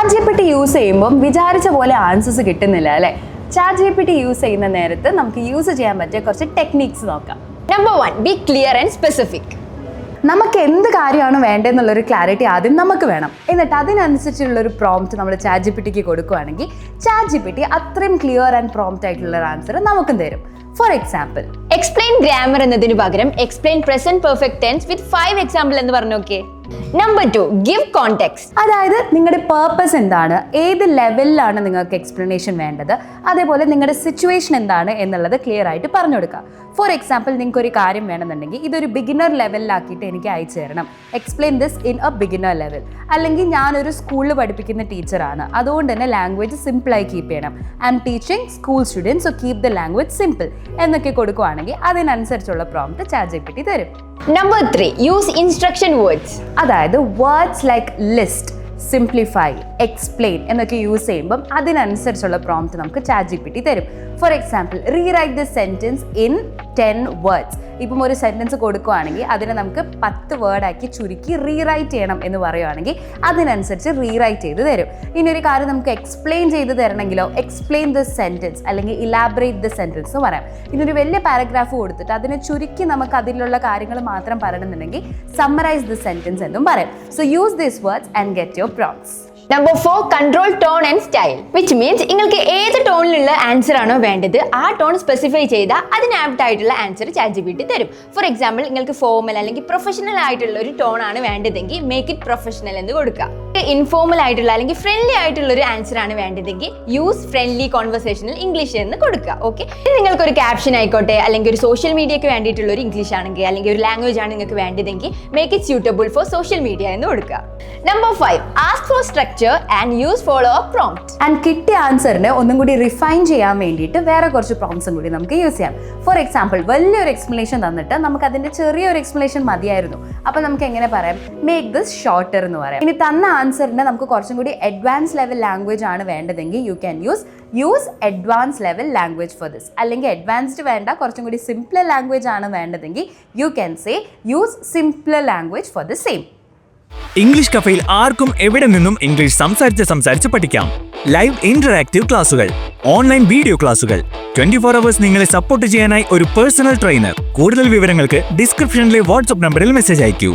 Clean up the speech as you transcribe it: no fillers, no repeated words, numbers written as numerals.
ChatGPT use ചെയ്യുമ്പോൾ വിചാരിച്ച പോലെ ആൻസേഴ്സ് കിട്ടുന്നില്ല അല്ലേ? ChatGPT യൂസ് ചെയ്യുന്ന നേരത്ത് നമുക്ക് യൂസ് ചെയ്യാൻ പറ്റിയ കുറച്ച് ടെക്നിക്സ് നോക്കാം. Number 1, B clear and specific. നമുക്ക് എന്ത് കാര്യമാണ് വേണ്ടതെന്നുള്ളൊരു ക്ലാരിറ്റി ആദ്യം നമുക്ക് വേണം. എന്നിട്ട് അതിനനുസരിച്ചുള്ളൊരു പ്രോംപ്റ്റ് നമ്മൾ ChatGPTക്ക് കൊടുക്കുകയാണെങ്കിൽ ChatGPT അത്രയും ക്ലിയർ ആൻഡ് പ്രോംപ്റ്റ് ആയിട്ടുള്ള ഒരു ആൻസർ നമുക്കും തരും. ഫോർ എക്സാമ്പിൾ, എക്സ്പ്ലെയിൻ ഗ്രാമർ എന്നതിന് പകരം എക്സ്പ്ലെയിൻ പ്രസന്റ് പെർഫെക്റ്റ് ടെൻസ് വിത്ത് 5 എക്സാമ്പിൾ എന്ന് പറഞ്ഞോക്കെ. Number 2, give context. അതായത് നിങ്ങളുടെ പേർപ്പസ് എന്താണ്, ഏത് ലെവലിലാണ് നിങ്ങൾക്ക് എക്സ്പ്ലനേഷൻ വേണ്ടത്, അതേപോലെ നിങ്ങളുടെ സിറ്റുവേഷൻ എന്താണ് എന്നുള്ളത് ക്ലിയർ ആയിട്ട് പറഞ്ഞു കൊടുക്കുക. ഫോർ എക്സാമ്പിൾ, നിങ്ങൾക്ക് ഒരു കാര്യം വേണമെന്നുണ്ടെങ്കിൽ ഇതൊരു ബിഗിനർ ലെവലിലാക്കിയിട്ട് എനിക്ക് അയച്ചു തരണം, explain this in A beginner level. അല്ലെങ്കിൽ ഞാനൊരു സ്കൂളിൽ പഠിപ്പിക്കുന്ന ടീച്ചറാണ്, അതുകൊണ്ട് തന്നെ ലാംഗ്വേജ് സിമ്പിളായി കീപ്പ് ചെയ്യണം. I am teaching school students, so keep the language simple എന്നൊക്കെ കൊടുക്കുകയാണെങ്കിൽ അതിനനുസരിച്ചുള്ള പ്രോംപ്റ്റ് ChatGPT തരും. Number 3, use instruction words. അതായത് words like list, simplify, explain എന്നൊക്കെ യൂസ് ചെയ്യുമ്പം അതിനനുസരിച്ചുള്ള പ്രോംപ്റ്റ് നമുക്ക് ChatGPT തരും. For example, rewrite this sentence in 10 words. ഇപ്പം ഒരു സെൻറ്റൻസ് കൊടുക്കുകയാണെങ്കിൽ അതിനെ നമുക്ക് 10 വേർഡാക്കി ചുരുക്കി റീറൈറ്റ് ചെയ്യണം എന്ന് പറയുകയാണെങ്കിൽ അതിനനുസരിച്ച് റീറൈറ്റ് ചെയ്ത് തരും. ഇനി ഒരു കാര്യം നമുക്ക് എക്സ്പ്ലെയിൻ ചെയ്ത് തരണമെങ്കിലോ എക്സ്പ്ലെയിൻ ദിസ് സെൻറ്റൻസ് അല്ലെങ്കിൽ ഇലാബറേറ്റ് ദിസ് സെൻറ്റൻസ് എന്ന് പറയാം. ഇതൊരു വലിയ പാരഗ്രാഫ് കൊടുത്തിട്ട് അതിനെ ചുരുക്കി നമുക്ക് അതിലുള്ള കാര്യങ്ങൾ മാത്രം പറയണമെന്നുണ്ടെങ്കിൽ സമ്മറൈസ് ദിസ് സെൻറ്റൻസ് എന്നും പറയും. So use this words and get your prompts. Number 4, control tone and style, which means നിങ്ങൾക്ക് ഏത് ടോണിലുള്ള ആൻസർ ആണോ വേണ്ടത് ആ ടോൺ സ്പെസിഫൈ ചെയ്താൽ അതിന് ആപ്റ്റ് ആയിട്ടുള്ള ആൻസർ ChatGPT തരും. ഫോർ എക്സാമ്പിൾ, നിങ്ങൾക്ക് ഫോർമൽ അല്ലെങ്കിൽ പ്രൊഫഷണൽ ആയിട്ടുള്ള ഒരു ടോൺ ആണ് വേണ്ടതെങ്കിൽ മേക്ക് ഇറ്റ് പ്രൊഫഷണൽ എന്ന് കൊടുക്കുക. ഇൻഫോർമൽ ആയിട്ടുള്ള അല്ലെങ്കിൽ ഫ്രണ്ട്ലി ആയിട്ടുള്ള ഒരു ആൻസർ ആണ് വേണ്ടതെങ്കിൽ യൂസ് ഫ്രണ്ട്ലി കോൺവെർസേഷണൽ ഇംഗ്ലീഷ് എന്ന് കൊടുക്കുക. ഓക്കെ, നിങ്ങൾക്ക് ഒരു ക്യാപ്ഷൻ ആയിക്കോട്ടെ, അല്ലെങ്കിൽ ഒരു സോഷ്യൽ മീഡിയക്ക് വേണ്ടിയിട്ടുള്ള ഒരു ഇംഗ്ലീഷ് ആണെങ്കിൽ അല്ലെങ്കിൽ ഒരു ലാംഗ്വേജ് ആണ് നിങ്ങൾക്ക് വേണ്ടതെങ്കിൽ make it suitable for social media എന്ന് കൊടുക്കുക. Number 5, ask for structure and use follow up prompt. And കിട്ടിയ ആൻസറിനെ ഒന്നും കൂടി റിഫൈൻ ചെയ്യാൻ വേണ്ടിയിട്ട് വേറെ കുറച്ച് പ്രോംപ്റ്റ്സും കൂടി നമുക്ക് യൂസ് ചെയ്യാം. ഫോർ എക്സാമ്പിൾ, വലിയൊരു എക്സ്പ്ലനേഷൻ തന്നിട്ട് നമുക്ക് അതിൻ്റെ ചെറിയൊരു എക്സ്പ്ലനേഷൻ മതിയായിരുന്നു, അപ്പോൾ നമുക്ക് എങ്ങനെ പറയാം, മേക്ക് ദിസ് ഷോർട്ടർ എന്ന് പറയാം. ഇനി തന്ന ആൻസറിനെ നമുക്ക് കുറച്ചും കൂടി അഡ്വാൻസ് ലെവൽ ലാംഗ്വേജ് ആണ് വേണ്ടതെങ്കിൽ you can use advance level language for this. അല്ലെങ്കിൽ അഡ്വാൻസ്ഡ് വേണ്ട, കുറച്ചും കൂടി സിംപ്ലർ ലാംഗ്വേജ് ആണ് വേണ്ടതെങ്കിൽ you can say use simpler language for the same. English കഫേയിൽ ആർക്കും എവിടെ നിന്നും ഇംഗ്ലീഷ് സംസാരിച്ച് പഠിക്കാം. ലൈവ് ഇന്ററാക്റ്റീവ് ക്ലാസുകൾ, ഓൺലൈൻ വീഡിയോ ക്ലാസുകൾ, 24 hours നിങ്ങളെ സപ്പോർട്ട് ചെയ്യാനായി ഒരു പേഴ്സണൽ ട്രെയിനർ. കൂടുതൽ വിവരങ്ങൾക്ക് ഡിസ്ക്രിപ്ഷനിലെ വാട്സ്ആപ്പ് നമ്പറിൽ മെസ്സേജ് അയക്കൂ.